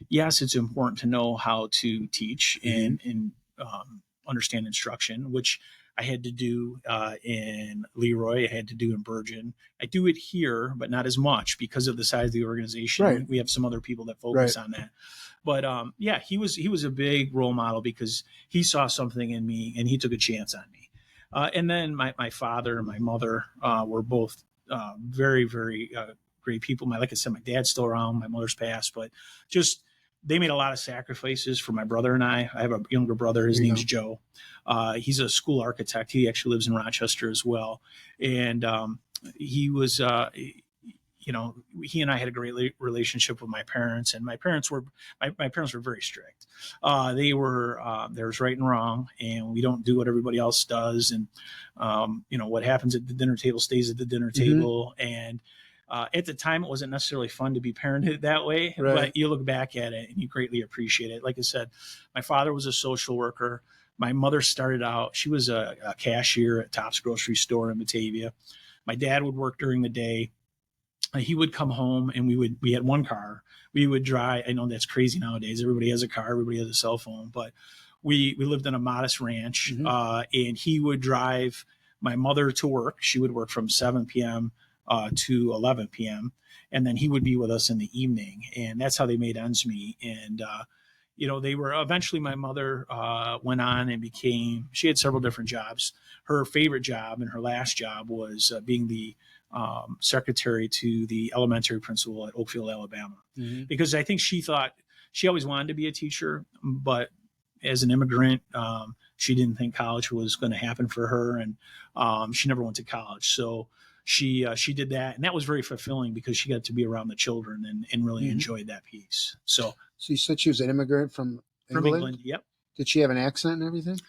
yes, it's important to know how to teach and understand instruction, which I had to do in Leroy. I had to do in Bergen. I do it here, but not as much because of the size of the organization. Right. We have some other people that focus Right. on that. But yeah, he was a big role model because he saw something in me and he took a chance on me. And then my father and my mother were both very, very great people. Like I said, my dad's still around. My mother's passed, but just they made a lot of sacrifices for my brother and I. I have a younger brother. His name's Joe. He's a school architect. He actually lives in Rochester as well. And he was, he and I had a great relationship with my parents, and my parents were very strict. There's right and wrong, and we don't do what everybody else does. And, what happens at the dinner table stays at the dinner table. And, at the time, it wasn't necessarily fun to be parented that way, Right. but you look back at it and you greatly appreciate it. Like I said, my father was a social worker. My mother started out, she was a cashier at Tops Grocery Store in Batavia. My dad would work during the day. He would come home and we had one car. We would drive. I know that's crazy nowadays. Everybody has a car, everybody has a cell phone, but we lived in a modest ranch, and he would drive my mother to work. She would work from 7 p.m. To 11 p.m. And then he would be with us in the evening. And that's how they made ends meet. And, they were eventually my mother went on and she had several different jobs. Her favorite job and her last job was being the secretary to the elementary principal at Oakfield, Alabama, because I think she thought she always wanted to be a teacher, but as an immigrant, she didn't think college was going to happen for her. And she never went to college. So she did that, and that was very fulfilling because she got to be around the children and really enjoyed that piece. So you said she was an immigrant from England? Yep. Did she have an accent and everything?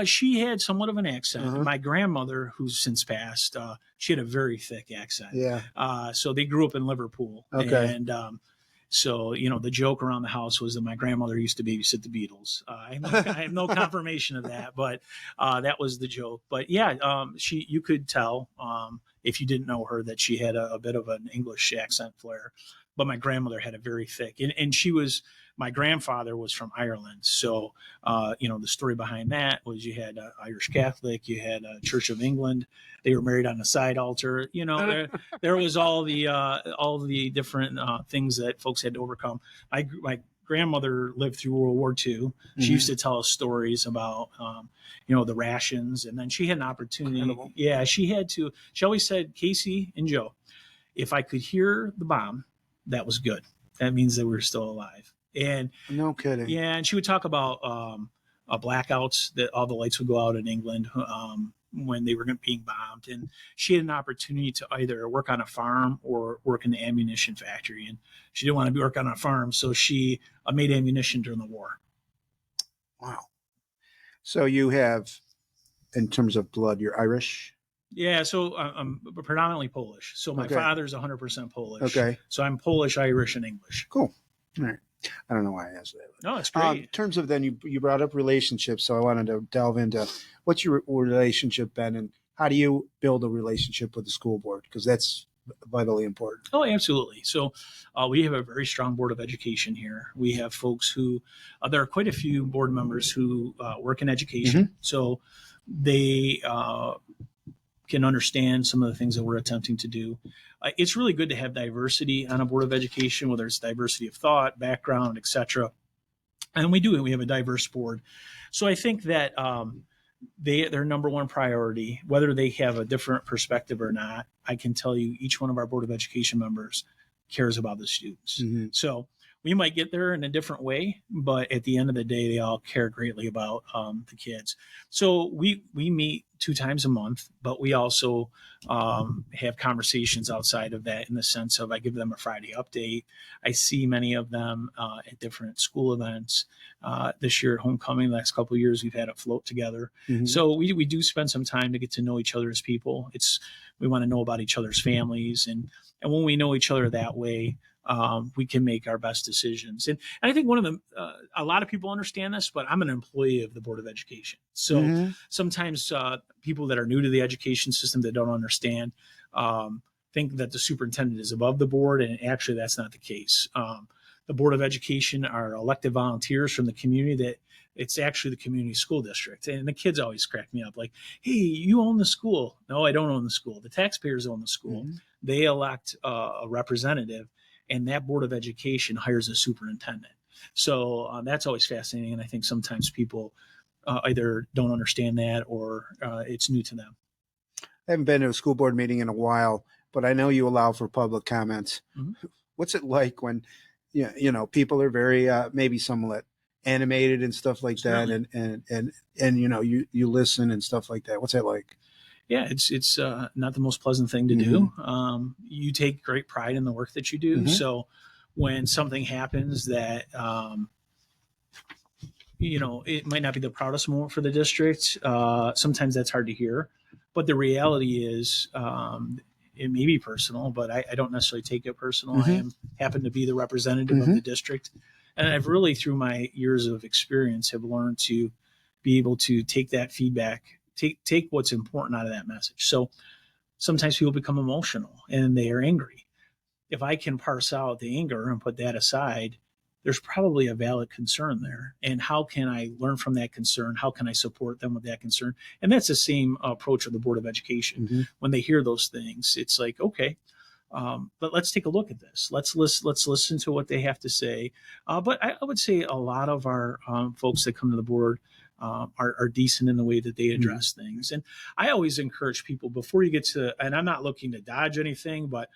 She had somewhat of an accent. My grandmother, who's since passed, she had a very thick accent. Yeah. So they grew up in Liverpool. Okay. And so, the joke around the house was that my grandmother used to babysit the Beatles. I have no confirmation of that, but that was the joke. But yeah, you could tell if you didn't know her that she had a bit of an English accent flair. But my grandmother had a very thick, and my grandfather was from Ireland. So, the story behind that was you had Irish Catholic, you had Church of England. They were married on the side altar. There was all the different things that folks had to overcome. My grandmother lived through World War II. She used to tell us stories about, the rations. And then she had an opportunity. Incredible. Yeah, she always said, Casey and Joe, if I could hear the bomb, that was good. That means that we were still alive. And no kidding. Yeah, and she would talk about blackouts, that all the lights would go out in England when they were being bombed. And she had an opportunity to either work on a farm or work in the ammunition factory. And she didn't want to work on a farm, so she made ammunition during the war. Wow. So you have, in terms of blood, you're Irish? Yeah, so I'm predominantly Polish. So my father's 100% Polish. Okay. So I'm Polish, Irish, and English. Cool. All right. I don't know why I asked that. No, it's great. In terms of then, you brought up relationships, so I wanted to delve into what's your relationship been, and how do you build a relationship with the school board? Because that's vitally important. Oh, absolutely. So we have a very strong board of education here. We have folks who, there are quite a few board members who work in education. So they can understand some of the things that we're attempting to do. It's really good to have diversity on a board of education, whether it's diversity of thought, background, etc. And we do. We have a diverse board. So I think that their number one priority, whether they have a different perspective or not, I can tell you each one of our board of education members cares about the students. So we might get there in a different way, but at the end of the day, they all care greatly about the kids. So we meet 2 times a month, but we also have conversations outside of that, in the sense of I give them a Friday update. I see many of them at different school events. This year at homecoming, the last couple of years, we've had a float together. So we do spend some time to get to know each other as people. We want to know about each other's families, and when we know each other that way, we can make our best decisions. And I think one of them, a lot of people understand this, but I'm an employee of the Board of Education. So sometimes people that are new to the education system that don't understand think that the superintendent is above the board, and actually that's not the case. The Board of Education are elected volunteers from the community It's actually the community school district. And the kids always crack me up like, hey, you own the school. No, I don't own the school. The taxpayers own the school. Mhm. They elect a representative, and that Board of Education hires a superintendent. So that's always fascinating. And I think sometimes people either don't understand that or it's new to them. I haven't been to a school board meeting in a while, but I know you allow for public comments. Mhm. What's it like when, people are very, maybe somewhat animated and stuff like that, and you listen and stuff like that? What's that like? Yeah, it's not the most pleasant thing to do. You take great pride in the work that you do. Mhm. So when something happens that, it might not be the proudest moment for the district, sometimes that's hard to hear. But the reality is, it may be personal, but I don't necessarily take it personal. Mhm. Happen to be the representative of the district. And I've really, through my years of experience, have learned to be able to take that feedback, take what's important out of that message. So sometimes people become emotional and they are angry. If I can parse out the anger and put that aside, there's probably a valid concern there. And how can I learn from that concern? How can I support them with that concern? And that's the same approach of the Board of Education. Mhm. When they hear those things, it's like, okay, but let's take a look at this. Let's listen to what they have to say. But I would say a lot of our folks that come to the board are decent in the way that they address things. And I always encourage people before you get to, and I'm not looking to dodge anything, but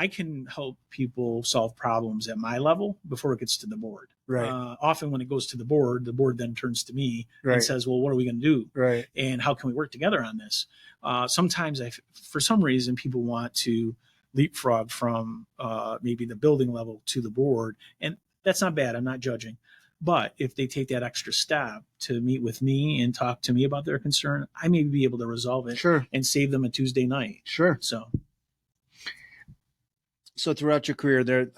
I can help people solve problems at my level before it gets to the board. Right. Often when it goes to the board then turns to me Right. and says, well, what are we going to do? Right. And how can we work together on this? Sometimes for some reason, people want to leapfrog from maybe the building level to the board. And that's not bad. I'm not judging. But if they take that extra step to meet with me and talk to me about their concern, I may be able to resolve it Sure. and save them a Tuesday night. Sure. So throughout your career there,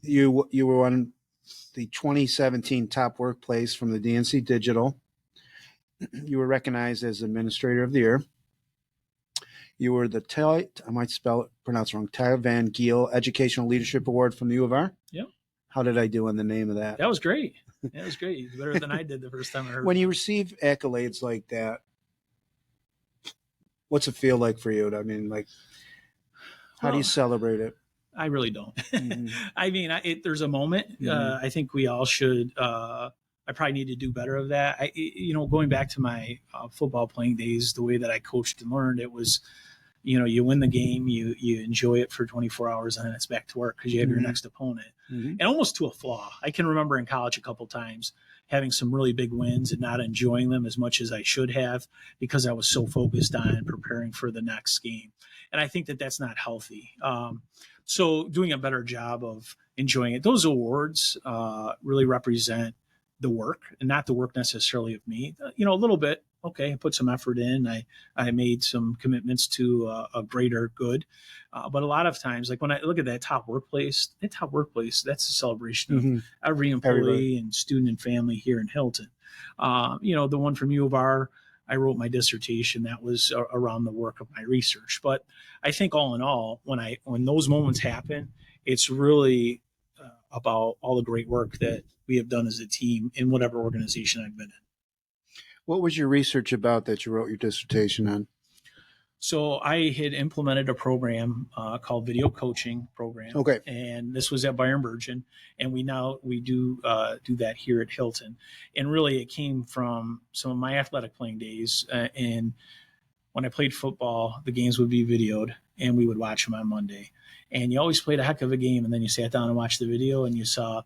you were on the 2017 top workplace from the DNC Digital. You were recognized as Administrator of the Year. You were the I might pronounce it wrong, Tyler Van Giel Educational Leadership Award from the U of R. Yep. How did I do on the name of that? That was great. That was great. Better than I did the first time I heard. When you receive accolades like that, what's it feel like for you? I mean, like, how do you celebrate it? I really don't. Mhm. I mean, there's a moment. I think we all should. I probably need to do better of that. Going back to my football playing days, the way that I coached and learned, it was, you win the game, you enjoy it for 24 hours, and then it's back to work because you have your next opponent. And almost to a flaw. I can remember in college a couple times having some really big wins and not enjoying them as much as I should have because I was so focused on preparing for the next game. And I think that that's not healthy. So doing a better job of enjoying it. Those awards really represent the work and not the work necessarily of me. A little bit. Okay, I put some effort in. I made some commitments to a greater good. But a lot of times, like when I look at that top workplace, that's a celebration of every employee and student and family here in Hilton. The one from U of R, I wrote my dissertation. That was around the work of my research. But I think all in all, when those moments happen, it's really about all the great work that we have done as a team in whatever organization I've been in. What was your research about that you wrote your dissertation on? So I had implemented a program called Video Coaching Program. Okay. And this was at Byron Burgeon. And we do that here at Hilton. And really it came from some of my athletic playing days. And when I played football, the games would be videoed and we would watch them on Monday. And you always played a heck of a game. And then you sat down and watched the video and you saw,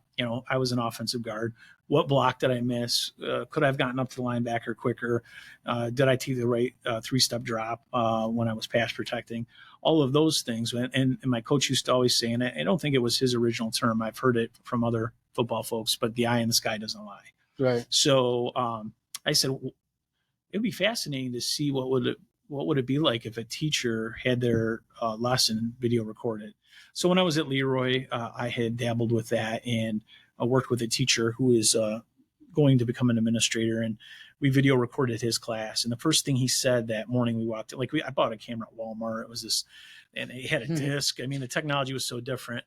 I was an offensive guard. What block did I miss? Could I have gotten up to the linebacker quicker? Did I take the right three-step drop when I was pass protecting? All of those things. And my coach used to always say, and I don't think it was his original term. I've heard it from other football folks, but the eye in the sky doesn't lie. Right. So I said, it'd be fascinating to see what would it be like if a teacher had their lesson video recorded. So when I was at Leroy, I had dabbled with that and I worked with a teacher who is going to become an administrator, and we video recorded his class. And the first thing he said that morning we walked in, I bought a camera at Walmart. It was this, and it had a disc. I mean, the technology was so different.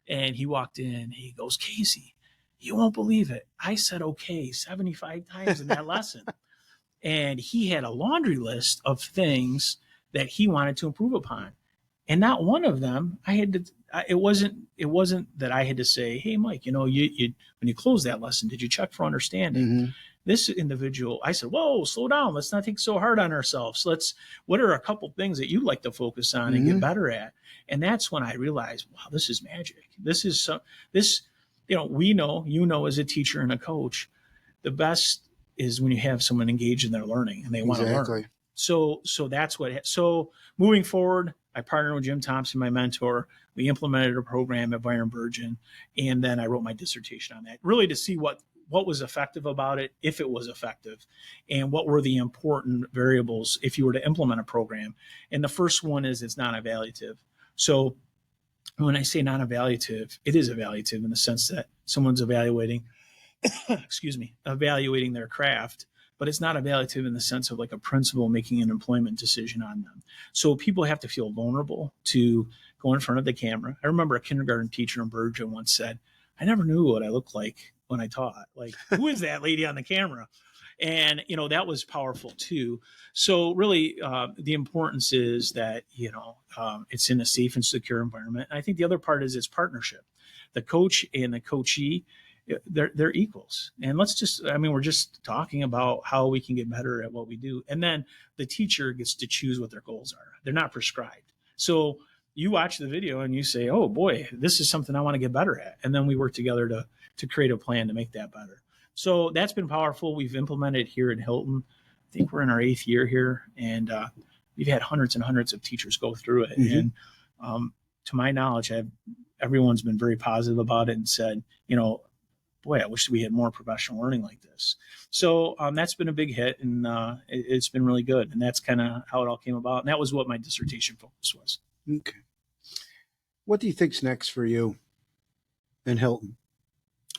And he walked in, he goes, Casey, You won't believe it. I said okay 75 times in that lesson. And he had a laundry list of things that he wanted to improve upon. And not one of them I had to, it wasn't that I had to say, hey, Mike, you when you close that lesson, did you check for understanding? Mm-hmm. This individual, I said, whoa, slow down. Let's not take so hard on ourselves. What are a couple things that you'd like to focus on and get better at? And that's when I realized, wow, this is magic. We know, as a teacher and a coach, the best is when you have someone engaged in their learning and they want to learn. So that's so moving forward, I partnered with Jim Thompson, my mentor. We implemented a program at Byron Burgeon, and then I wrote my dissertation on that, really to see what was effective about it, if it was effective, and what were the important variables if you were to implement a program. And the first one is it's non-evaluative. So when I say non-evaluative, it is evaluative in the sense that someone's evaluating their craft, but it's not evaluative in the sense of like a principal making an employment decision on them. So people have to feel vulnerable to go in front of the camera. I remember a kindergarten teacher in Bergen once said, I never knew what I looked like when I taught. Like, who is that lady on the camera? And, that was powerful too. So really, the importance is that, it's in a safe and secure environment. And I think the other part is it's partnership. The coach and the coachee, they're equals. And we're just talking about how we can get better at what we do. And then the teacher gets to choose what their goals are. They're not prescribed. So you watch the video and you say, oh boy, this is something I want to get better at. And then we work together to create a plan to make that better. So that's been powerful. We've implemented here in Hilton. I think we're in our 8th year here, and we've had hundreds and hundreds of teachers go through it. Mm-hmm. And to my knowledge, everyone's been very positive about it and said, boy, I wish we had more professional learning like this. So that's been a big hit, and it's been really good. And that's kind of how it all came about. And that was what my dissertation focus was. Okay. What do you think's next for you in Hilton?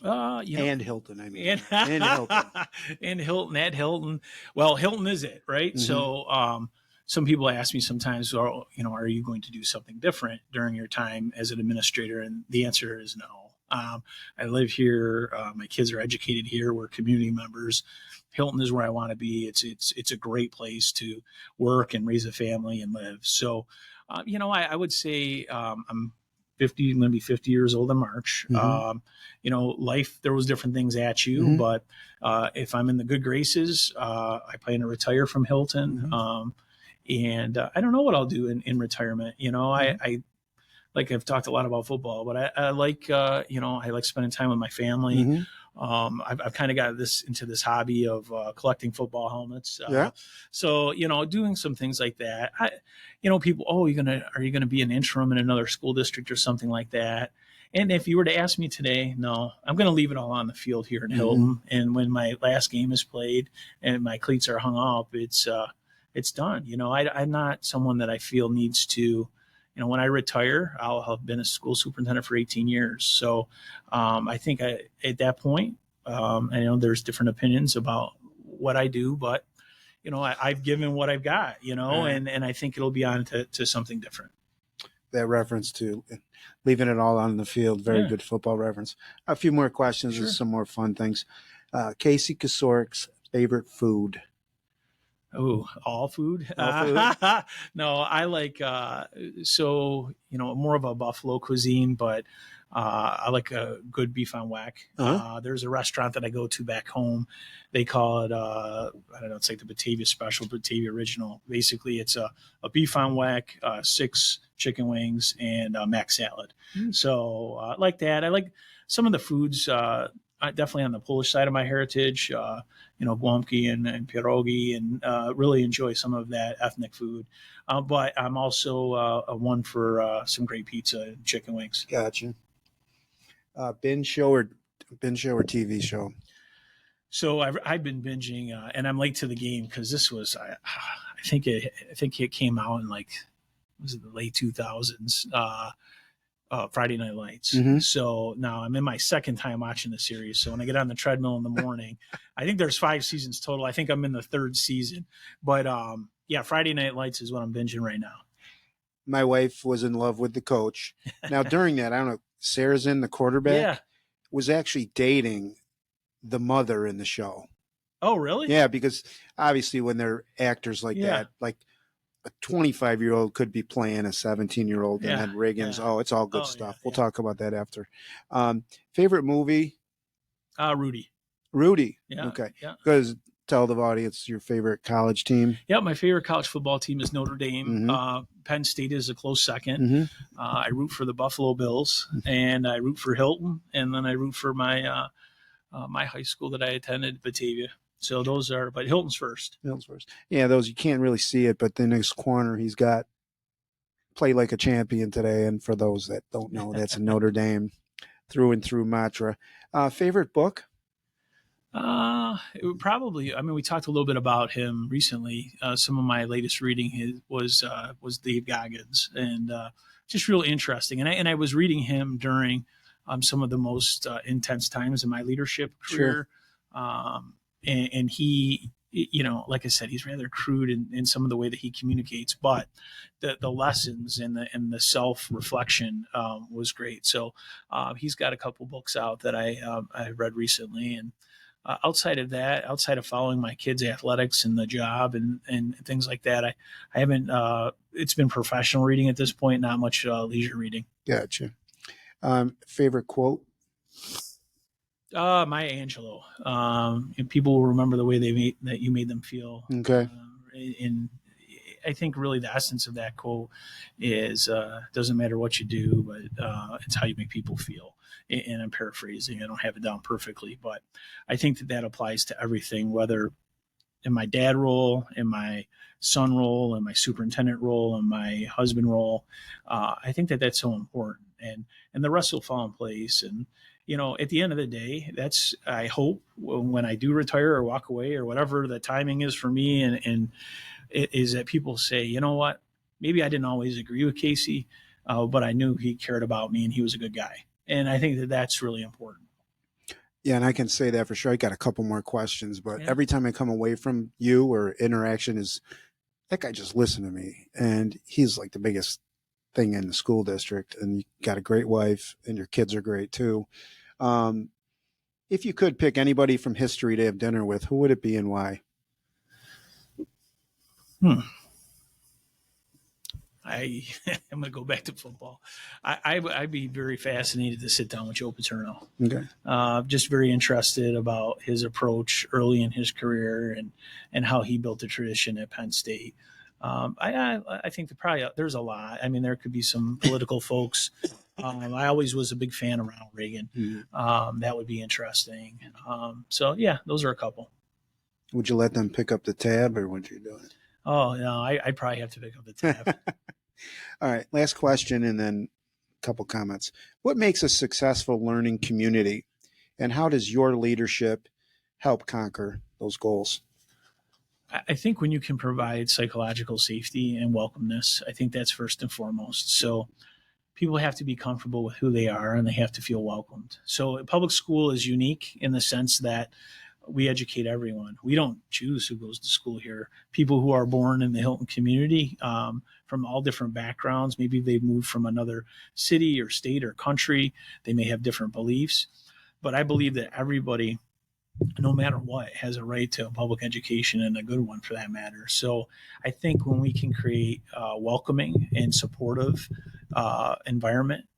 And Hilton, I mean. And Hilton. And Hilton, at Hilton. Well, Hilton is it, right? Mm-hmm. So some people ask me sometimes, are you going to do something different during your time as an administrator? And the answer is no. I live here. My kids are educated here. We're community members. Hilton is where I want to be. It's a great place to work and raise a family and live. So, I would say I'm 50. I'm going to be 50 years old in March. Mm-hmm. Life throws different things at you, mm-hmm. but if I'm in the good graces, I plan to retire from Hilton. Mm-hmm. And I don't know what I'll do in retirement. Mm-hmm. I like I've talked a lot about football, but I like I like spending time with my family. Mm-hmm. I've kind of got into this hobby of collecting football helmets. So doing some things like that. People, are you gonna be an interim in another school district or something like that? And if you were to ask me today, no, I'm going to leave it all on the field here in mm-hmm. Hilton. And when my last game is played and my cleats are hung up, it's done. I'm not someone that I feel needs to. When I retire, I'll have been a school superintendent for 18 years. So I think at that point, I know there's different opinions about what I do, but, I've given what I've got, and I think it'll be on to something different. That reference to leaving it all on the field, very good football reference. A few more questions and some more fun things. Casey Kosiorek's favorite food? Oh, all food? No, I like, more of a buffalo cuisine, but I like a good beef on whack. Uh-huh. There's a restaurant that I go to back home. They call it, I don't know, it's like the Batavia Special, Batavia Original. Basically, it's a beef on whack, 6 chicken wings, and a mac salad. Mm. So I like that. I like some of the foods, definitely on the Polish side of my heritage, guamki and pierogi, and really enjoy some of that ethnic food. But I'm also a one for some great pizza and chicken wings. Gotcha. Binge show or TV show? So I've been binging, and I'm late to the game because this was I think it came out in was it the late 2000s. Friday Night Lights. Mm-hmm. So now I'm in my second time watching the series. So when I get on the treadmill in the morning, I think there's 5 seasons total. I think I'm in the 3rd season. But Friday Night Lights is what I'm binging right now. My wife was in love with the coach. Now during that, I don't know, Sarah's in the quarterback. Yeah. was actually dating the mother in the show. Oh, really? Yeah, because obviously when they're actors like Yeah. that, like a 25-year-old could be playing a 17-year-old, and Yeah, then Reagan's. yeah. Oh, it's all good Oh, stuff. yeah, We'll yeah. talk about that after. Favorite movie? Rudy. Rudy. Yeah. Okay. Yeah. Because tell the audience your favorite college team. Yeah. My favorite college football team is Notre Dame. Mm-hmm. Penn State is a close second. Mm-hmm. I root for the Buffalo Bills, and I root for Hilton, and then I root for my my high school that I attended, Batavia. So those are, but Hilton's first. Hills first. Yeah, those you can't really see it, but the next corner he's got play like a champion today. And for those that don't know, that's a Notre Dame through and through mantra. Favorite book? It would probably. I mean, we talked a little bit about him recently. Some of my latest reading was Dave Goggins, and just real interesting. And I was reading him during some of the most intense times in my leadership career. Sure. And he, you know, like I said, he's rather crude in some of the way that he communicates, but the lessons and the self reflection was great. So he's got a couple books out that I read recently, and outside of that, outside of following my kids' athletics and the job and things like that, I haven't. It's been professional reading at this point, not much leisure reading. Gotcha. Favorite quote? Maya Angelou. And people will remember the way that you made them feel. Okay. And I think really the essence of that quote is doesn't matter what you do, but it's how you make people feel. And I'm paraphrasing. I don't have it down perfectly, but I think that applies to everything, whether in my dad role, in my son role, in my superintendent role, in my husband role. I think that that's so important, and the rest will fall in place. And you know, at the end of the day, that's, I hope, when I do retire or walk away or whatever the timing is for me, and it is that people say, you know what, maybe I didn't always agree with Casey, but I knew he cared about me and he was a good guy. And I think that that's really important. Yeah, and I can say that for sure. I got a couple more questions, but Yeah. every time I come away from you or interaction is, that guy just listened to me, and he's like the biggest thing in the school district, and you got a great wife, and your kids are great too. If you could pick anybody from history to have dinner with, who would it be and why? I'm going to go back to football. I'd be very fascinated to sit down with Joe Paterno. Okay. Just very interested about his approach early in his career and how he built a tradition at Penn State. I think there's a lot. I mean, there could be some political folks. I always was a big fan of Ronald Reagan. Mm-hmm. That would be interesting. So yeah, those are a couple. Would you let them pick up the tab, or would you do it? Oh no, I'd probably have to pick up the tab. All right, last question, and then a couple comments. What makes a successful learning community, and how does your leadership help conquer those goals? I think when you can provide psychological safety and welcomeness, I think that's first and foremost. So people have to be comfortable with who they are, and they have to feel welcomed. So public school is unique in the sense that we educate everyone. We don't choose who goes to school here. People who are born in the Hilton community, from all different backgrounds, maybe they've moved from another city or state or country. They may have different beliefs, but I believe that everybody, no matter what, has a right to a public education, and a good one for that matter. So I think when we can create a welcoming and supportive environment,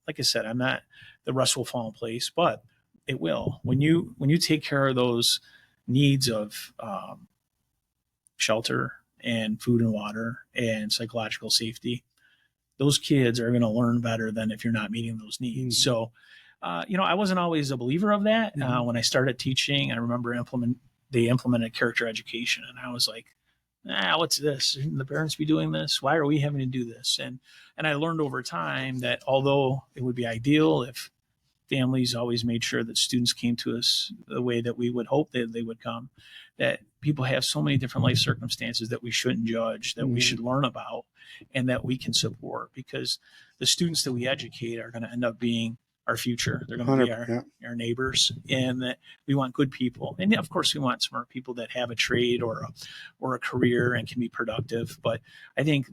like I said, the rest will fall in place, but it will. When you take care of those needs of shelter and food and water and psychological safety, those kids are going to learn better than if you're not meeting those needs. Mm-hmm. So, I wasn't always a believer of that. Mm-hmm. When I started teaching, I remember they implemented character education, and I was like, what's this? Shouldn't the parents be doing this? Why are we having to do this? And I learned over time that although it would be ideal if families always made sure that students came to us the way that we would hope that they would come, that people have so many different life circumstances that we shouldn't judge, that we should learn about, and that we can support, because the students that we educate are going to end up being our future. They're going to be our neighbors, and that we want good people. And of course we want smart people that have a trade or a career and can be productive. But I think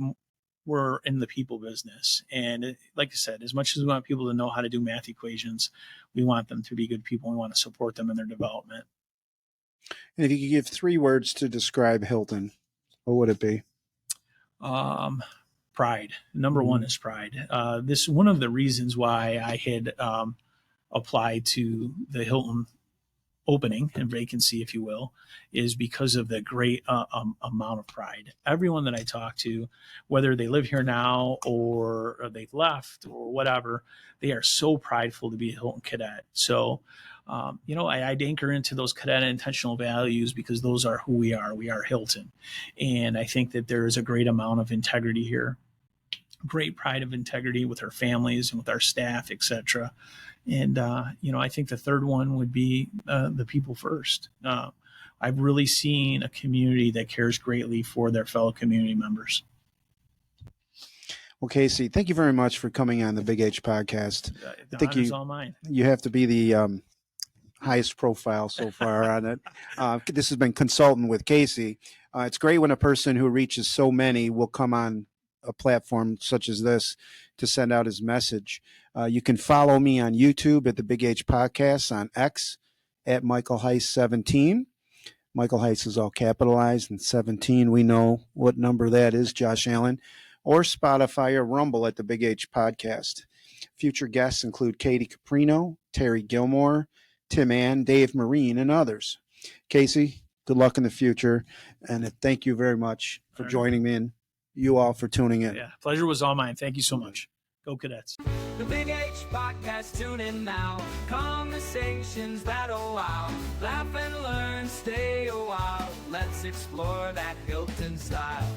we're in the people business. And like I said, as much as we want people to know how to do math equations, we want them to be good people. We want to support them in their development. And if you could give 3 words to describe Hilton, what would it be? Pride. Number one is pride. This one of the reasons why I had applied to the Hilton opening and vacancy, if you will, is because of the great amount of pride. Everyone that I talk to, whether they live here now or they've left or whatever, they are so prideful to be a Hilton cadet. So, I'd anchor into those cadet intentional values because those are who we are. We are Hilton. And I think that there is a great amount of integrity here, great pride of integrity with our families and with our staff, etc. And, I think the third one would be the people first. I've really seen a community that cares greatly for their fellow community members. Well, Casey, thank you very much for coming on the Big H podcast. The honor's all mine. You have to be the highest profile so far on it. This has been Consultin with Casey. It's great when a person who reaches so many will come on a platform such as this to send out his message. You can follow me on YouTube at the Big H Podcast, on X at Michael Heiss 17. Michael Heiss is all capitalized, and 17, we know what number that is, Josh Allen, or Spotify or Rumble at the Big H Podcast. Future guests include Katie Caprino, Terry Gilmore, Tim Ann, Dave Marine, and others. Casey, good luck in the future, and thank you very much for joining me, and you all for tuning in. Yeah, pleasure was all mine. Thank you so much. Go Cadets. The Big H Podcast, tune in now. Conversations that'll wow. Laugh and learn, stay a while. Let's explore that Hilton style.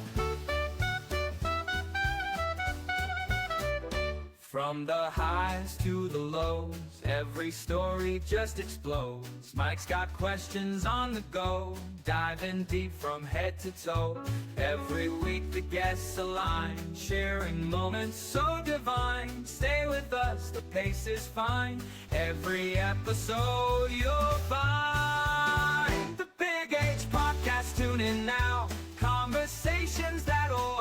From the highs to the lows, every story just explodes. Mike's got questions on the go, diving deep from head to toe. Every week the guests align, sharing moments so divine. Stay with us, the pace is fine. Every episode you'll find. The Big H Podcast, tune in now. Conversations that'll